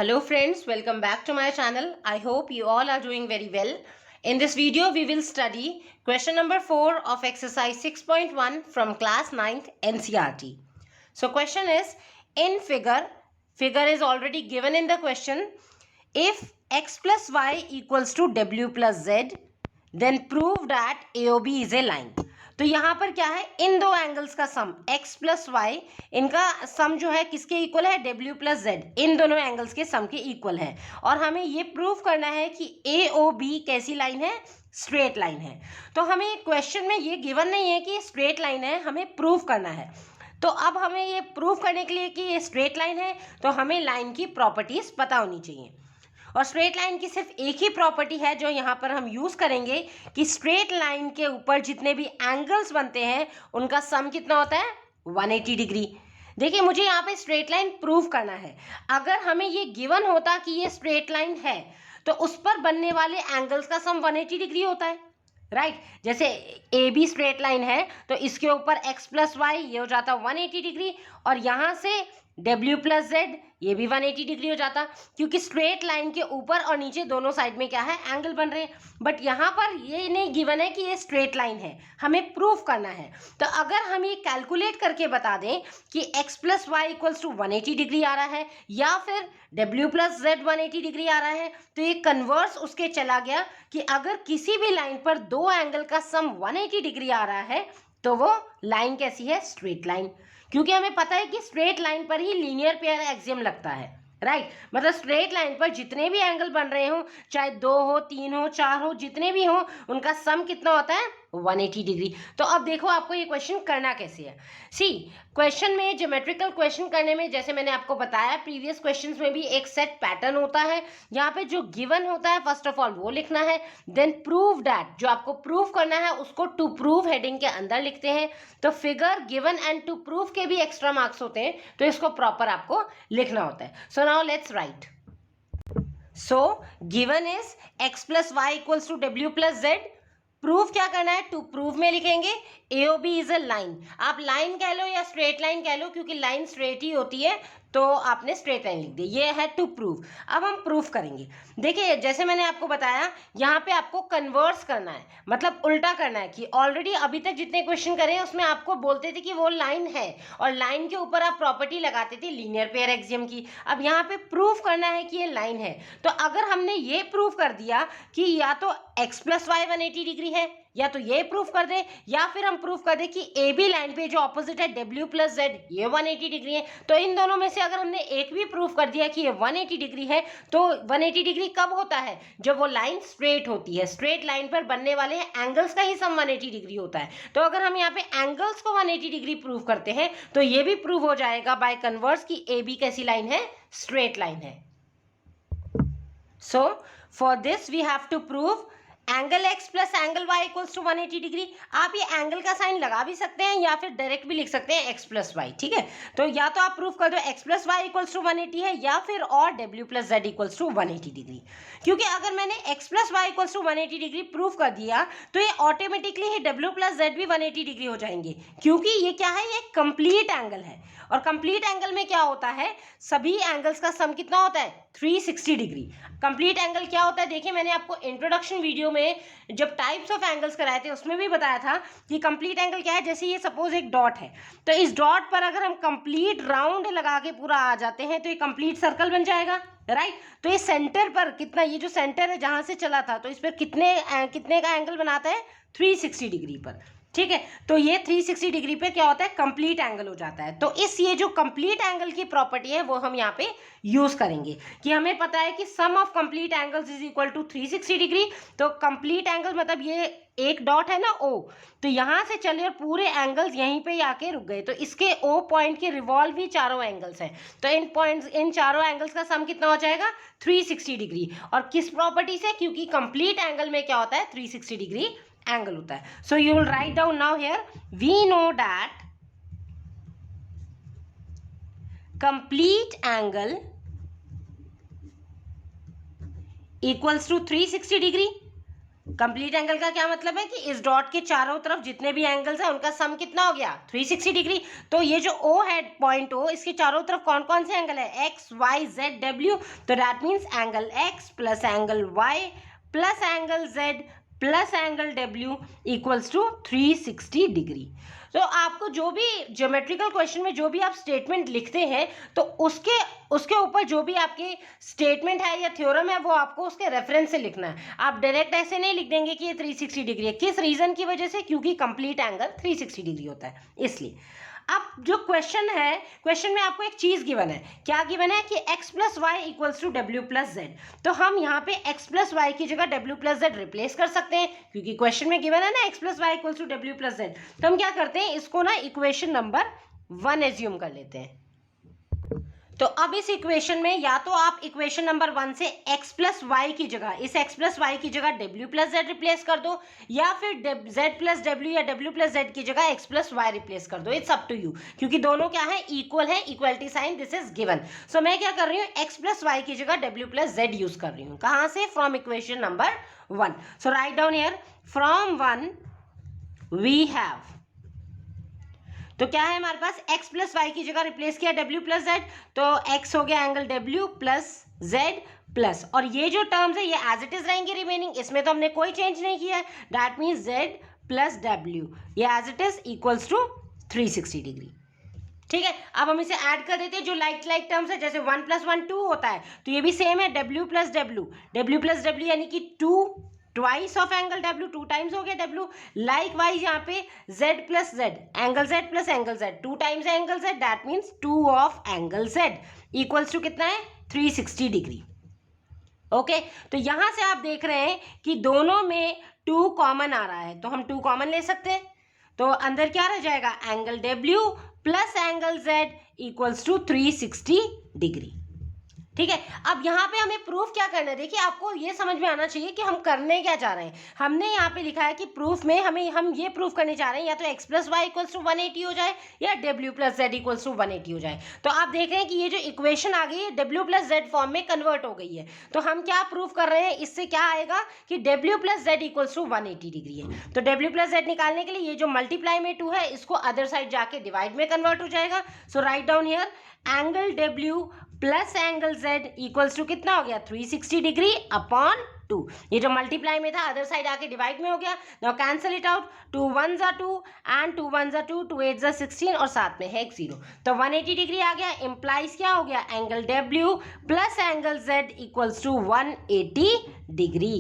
Hello friends, welcome back to my channel. I hope you all are doing very well. In this video, we will study question number 4 of exercise 6.1 from class 9th NCERT. So question is, in figure is already given in the question. If x plus y equals to w plus z, then prove that AOB is a line. तो यहाँ पर क्या है, इन दो angles का सम x plus Y, इनका सम जो है किसके इक्वल है, w प्लस z, इन दोनों एंगल्स के सम के इक्वल है। और हमें ये प्रूव करना है कि AOB कैसी लाइन है, स्ट्रेट लाइन है। तो हमें क्वेश्चन में ये गिवन नहीं है कि स्ट्रेट लाइन है, हमें प्रूव करना है। तो अब हमें ये प्रूव करने के लिए कि ये स्ट्रेट लाइन है, तो हमें लाइन की प्रॉपर्टीज पता होनी चाहिए। और स्ट्रेट लाइन की सिर्फ एक ही प्रॉपर्टी है जो यहाँ पर हम यूज करेंगे कि स्ट्रेट लाइन के ऊपर जितने भी एंगल्स बनते हैं उनका सम कितना होता है, 180 डिग्री। देखिए, मुझे यहाँ पे स्ट्रेट लाइन प्रूव करना है। अगर हमें ये गिवन होता कि ये स्ट्रेट लाइन है तो उस पर बनने वाले एंगल्स का सम 180 डिग्री होता है, राइट। जैसे ए बी स्ट्रेट लाइन है तो इसके ऊपर x प्लस वाई ये हो जाता 180 डिग्री, और यहाँ से w प्लस जेड ये भी 180 डिग्री हो जाता, क्योंकि स्ट्रेट लाइन के ऊपर और नीचे दोनों साइड में क्या है, एंगल बन रहे हैं। बट यहाँ पर ये नहीं गिवन है कि ये स्ट्रेट लाइन है, हमें प्रूफ करना है। तो अगर हम ये कैलकुलेट करके बता दें कि x plus Y equals to 180 degree आ रहा है या फिर w प्लस जेड 180 डिग्री आ रहा है, तो ये कन्वर्स उसके चला गया कि अगर किसी भी लाइन पर दो एंगल का सम 180 डिग्री आ रहा है तो वो लाइन कैसी है, स्ट्रेट लाइन। क्योंकि हमें पता है कि स्ट्रेट लाइन पर ही लीनियर पेयर एक्सियम लगता है, राइट। मतलब स्ट्रेट लाइन पर जितने भी एंगल बन रहे हो, चाहे 2 हो, 3 हो, 4 हो, जितने भी हो, उनका सम कितना होता है, 180 डिग्री। तो अब देखो आपको ये क्वेश्चन करना कैसे है। सी, क्वेश्चन में ज्योमेट्रिकल क्वेश्चन करने में जैसे मैंने आपको बताया प्रीवियस क्वेश्चंस में भी एक सेट पैटर्न होता है। यहाँ पे जो गिवन होता है फर्स्ट ऑफ ऑल वो लिखना है, देन प्रूव दैट, जो आपको प्रूव करना है उसको टू प्रूव हेडिंग के अंदर लिखते हैं। तो figure, given and to prove के भी एक्स्ट्रा मार्क्स होते हैं, तो इसको प्रॉपर आपको लिखना होता है। So now let's write. So given is x plus Y equals to w plus z. Proof क्या करना है, टू प्रूव में लिखेंगे AOB इज अ लाइन। आप लाइन कह लो या स्ट्रेट लाइन कह लो, क्योंकि लाइन स्ट्रेट ही होती है तो आपने स्ट्रेट लाइन लिख दी। ये है टू प्रूव। अब हम प्रूफ करेंगे। देखिए, जैसे मैंने आपको बताया यहाँ पे आपको कन्वर्स करना है, मतलब उल्टा करना है कि ऑलरेडी अभी तक जितने क्वेश्चन करे हैं उसमें आपको बोलते थे कि वो लाइन है और लाइन के ऊपर आप प्रॉपर्टी लगाते थे लीनियर पेयर एक्सियम की। अब यहाँ पे प्रूफ करना है कि ये लाइन है। तो अगर हमने ये प्रूफ कर दिया कि या तो x प्लस वाई 180 डिग्री है, या तो ये प्रूफ कर दे, या फिर हम प्रूफ कर दे कि ए बी लाइन पे जो ऑपोजिट है w प्लस जेड ये 180 डिग्री है, तो इन दोनों में से अगर हमने एक भी प्रूफ कर दिया कि ये 180 डिग्री है, तो 180 डिग्री कब होता है, जब वो लाइन स्ट्रेट होती है। स्ट्रेट लाइन पर बनने वाले एंगल्स का ही सम 180 डिग्री होता है। तो अगर हम यहाँ पे एंगल्स को 180 डिग्री प्रूफ करते हैं तो ये भी प्रूव हो जाएगा बाय कन्वर्स कि ए बी कैसी लाइन है, स्ट्रेट लाइन है। So for this we have to prove angle x plus angle y equals to 180 degree. आप ये एंगल का साइन लगा भी सकते हैं या फिर डायरेक्ट भी लिख सकते हैं x प्लस वाई, ठीक है। तो या तो आप प्रूफ कर दो x plus Y equals to 180 है, या फिर और w plus Z equals to 180 degree. क्योंकि अगर मैंने x plus Y equals to 180 degree proof कर दिया तो ये ऑटोमेटिकली ही w प्लस जेड भी 180 डिग्री हो जाएंगे, क्योंकि ये क्या है, ये कंप्लीट एंगल है। और कंप्लीट एंगल में क्या होता है, सभी एंगल्स का सम कितना होता है, 360 डिग्री। कंप्लीट एंगल क्या होता है, देखिए मैंने आपको इंट्रोडक्शन वीडियो में जब टाइप्स ऑफ एंगल्स कराए थे उसमें भी बताया था कि कंप्लीट एंगल क्या है। जैसे ये सपोज एक डॉट है, तो इस डॉट पर अगर हम कंप्लीट राउंड लगा के पूरा आ जाते हैं तो ये कंप्लीट सर्कल बन जाएगा, राइट। तो ये सेंटर पर कितना, ये जो सेंटर है जहां से चला था, तो इस पर कितने का एंगल बनाता है, 360 डिग्री पर, ठीक है। तो ये 360 डिग्री पे क्या होता है, कंप्लीट एंगल हो जाता है। तो इस ये जो कंप्लीट एंगल की प्रॉपर्टी है वो हम यहाँ पे यूज करेंगे कि हमें पता है कि sum of complete angles is equal to 360 degree. तो कंप्लीट एंगल मतलब ये एक डॉट है ना O, तो यहाँ से चले और पूरे एंगल्स यहीं पे आके रुक गए, तो इसके O पॉइंट के रिवॉल्व ही चारों एंगल्स हैं। तो इन चारों एंगल्स का सम कितना हो जाएगा, 360 डिग्री। और किस प्रॉपर्टी से, क्योंकि कंप्लीट एंगल में क्या होता है, 360 डिग्री एंगल होता है। So you will write down now here, we know that complete angle equals to 360 degree. Complete angle का क्या मतलब है कि इस डॉट के चारों तरफ जितने भी एंगल्स हैं उनका सम कितना हो गया 360 डिग्री। तो ये जो O है, पॉइंट O, इसके चारों तरफ कौन कौन से एंगल है, X, Y, Z, W। तो that means angle X plus angle Y plus angle Z plus angle W equals to 360 degree. तो आपको जो भी ज्योमेट्रिकल क्वेश्चन में जो भी आप स्टेटमेंट लिखते हैं तो उसके ऊपर जो भी आपके स्टेटमेंट है या थ्योरम है वो आपको उसके रेफरेंस से लिखना है। आप डायरेक्ट ऐसे नहीं लिख देंगे कि ये 360 डिग्री है। किस रीजन की वजह से, क्योंकि कंप्लीट एंगल 360 डिग्री होता है इसलिए। अब जो क्वेश्चन है, क्वेश्चन में आपको एक चीज गिवन है, क्या गिवन है कि x plus Y equals to डब्ल्यू प्लस जेड। तो हम यहाँ पे x प्लस वाई की जगह w प्लस जेड रिप्लेस कर सकते हैं, क्योंकि क्वेश्चन में गिवन है ना x plus Y equals to डब्ल्यू प्लस जेड। तो हम क्या करते हैं, इसको ना इक्वेशन नंबर 1 एज्यूम कर लेते हैं। तो अब इस इक्वेशन में या तो आप इक्वेशन नंबर 1 से x प्लस वाई की जगह, इस x प्लस वाई की जगह w प्लस जेड रिप्लेस कर दो, या फिर z प्लस w या w प्लस जेड की जगह x प्लस वाई रिप्लेस कर दो। इट्स अप टू यू, क्योंकि दोनों क्या है, इक्वल है, equality sign this is given. So मैं क्या कर रही हूँ, x प्लस वाई की जगह w प्लस जेड यूज कर रही हूँ। कहाँ से, from equation number 1। So write down here, from 1 we have, तो क्या है हमारे पास, x प्लस वाई की जगह रिप्लेस किया w प्लस जेड, तो x हो गया angle w plus z plus, और ये जो टर्म्स है ये एज इट इज रहेंगी रिमेनिंग, इसमें तो हमने कोई चेंज नहीं किया है। That means z plus w, ये as it is equals to 360 degree. ठीक है, अब हम इसे ऐड कर देते हैं, जो लाइक टर्म्स है, जैसे 1 प्लस 1 2 होता है, तो ये भी सेम है, w प्लस w यानी कि 2 twice of angle W, 2 times हो गया W। लाइक वाइज यहाँ पे Z plus Z, angle Z plus angle Z, 2 times है angle Z, that means 2 of angle Z equals to कितना है, 360 डिग्री। ओके, तो यहां से आप देख रहे हैं कि दोनों में 2 कॉमन आ रहा है, तो हम 2 कॉमन ले सकते हैं। तो अंदर क्या रह जाएगा, angle W plus angle Z equals to 360 degree. ठीक है, अब यहाँ पे हमें प्रूफ क्या करना है, देखिए आपको ये समझ में आना चाहिए कि हम करने क्या चाह रहे हैं। हमने यहाँ पे लिखा है कि प्रूफ में हम ये प्रूफ करने चाह रहे हैं या तो x plus Y equals to 180 हो जाए या w plus Z equals to 180 हो जाए। तो आप देख रहे हैं कि ये जो इक्वेशन आ गई है w प्लस जेड फॉर्म में कन्वर्ट हो गई है। तो हम क्या प्रूफ कर रहे हैं, इससे क्या आएगा कि w plus Z equals to 180 degree है। तो w प्लस जेड निकालने के लिए ये जो मल्टीप्लाई में 2 है इसको अदर साइड जाके डिवाइड में कन्वर्ट हो जाएगा। So write down here, angle w plus angle z equals to कितना हो गया, 360 डिग्री अपॉन 2। ये जो मल्टीप्लाई में था अदर साइड आके डिवाइड में हो गया। Now cancel it out, 2 1 2 and 2 1 2, 2 8 16 और साथ में है एक 0। तो 180 डिग्री आ गया, इम्प्लाइज क्या हो गया, angle w plus angle z equals to 180 degree.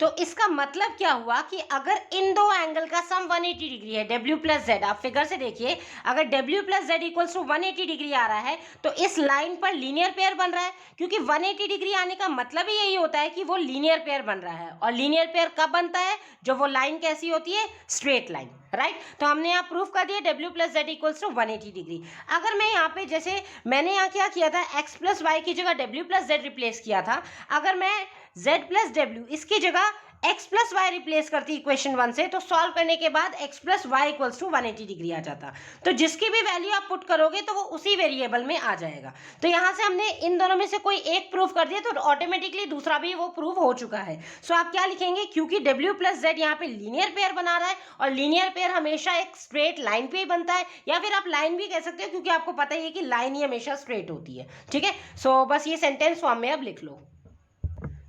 तो इसका मतलब क्या हुआ कि अगर इन दो एंगल का सम 180 डिग्री है, W प्लस जेड, आप फिगर से देखिए, अगर W plus Z equals to 180 degree आ रहा है तो इस लाइन पर लीनियर पेयर बन रहा है, क्योंकि 180 डिग्री आने का मतलब ही यही होता है कि वो लीनियर पेयर बन रहा है। और लीनियर पेयर कब बनता है, जब वो लाइन कैसी होती है, स्ट्रेट लाइन, राइट। तो हमने यहाँ प्रूफ कर दिया W plus Z equals to 180 degree. अगर मैं यहाँ पे, जैसे मैंने यहाँ क्या किया था, x प्लस वाई की जगह W प्लस जेड रिप्लेस किया था, अगर मैं z प्लस डब्ल्यू इसकी जगह x प्लस वाई रिप्लेस करती इक्वेशन 1 से, तो सॉल्व करने के बाद x plus Y equals to 180 degree आ जाता। तो जिसकी भी वैल्यू आप पुट करोगे तो वो उसी वेरिएबल में आ जाएगा। तो यहाँ से हमने इन दोनों में से कोई एक प्रूफ कर दिया तो ऑटोमेटिकली दूसरा भी वो प्रूफ हो चुका है। सो आप क्या लिखेंगे, क्योंकि w प्लस जेड यहाँ पे लीनियर पेयर बना रहा है और लीनियर पेयर हमेशा एक स्ट्रेट लाइन पे ही बनता है, या फिर आप लाइन भी कह सकते हो क्योंकि आपको पता ही है कि लाइन ही हमेशा स्ट्रेट होती है। ठीक है, सो बस ये सेंटेंस फॉर्म में अब लिख लो।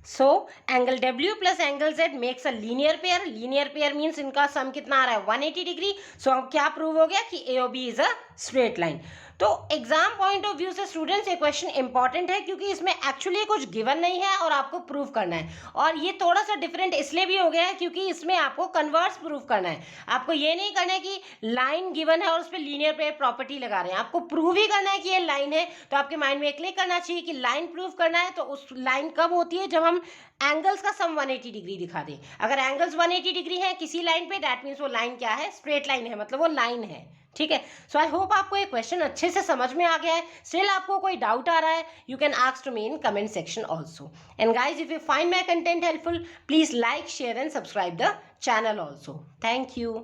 So angle W plus angle Z makes a linear pair. Linear pair means इनका सम कितना आ रहा है, 180 डिग्री। सो अब क्या प्रूव हो गया कि AOB is a straight line। तो एग्जाम पॉइंट ऑफ व्यू से स्टूडेंट्स ये क्वेश्चन इंपॉर्टेंट है क्योंकि इसमें एक्चुअली कुछ गिवन नहीं है और आपको प्रूव करना है। और ये थोड़ा सा डिफरेंट इसलिए भी हो गया है क्योंकि इसमें आपको कन्वर्स प्रूव करना है। आपको ये नहीं करना है कि लाइन गिवन है और उस पर लीनियर पेयर प्रॉपर्टी लगा रहे हैं, आपको प्रूव ही करना है कि ये लाइन है। तो आपके माइंड में क्लिक करना चाहिए कि लाइन प्रूव करना है, तो उस लाइन कब होती है, जब हम एंगल्स का सम 180 डिग्री दिखा दें। अगर एंगल्स 180 डिग्री है किसी लाइन पे, दैट मीन्स वो लाइन क्या है, स्ट्रेट लाइन है, मतलब वो लाइन है। ठीक है, सो आई होप आपको ये क्वेश्चन अच्छे से समझ में आ गया है। स्टिल आपको कोई डाउट आ रहा है, you can ask to me in comment section also. And guys, if you find my content helpful, please like, share and subscribe the channel also. Thank you.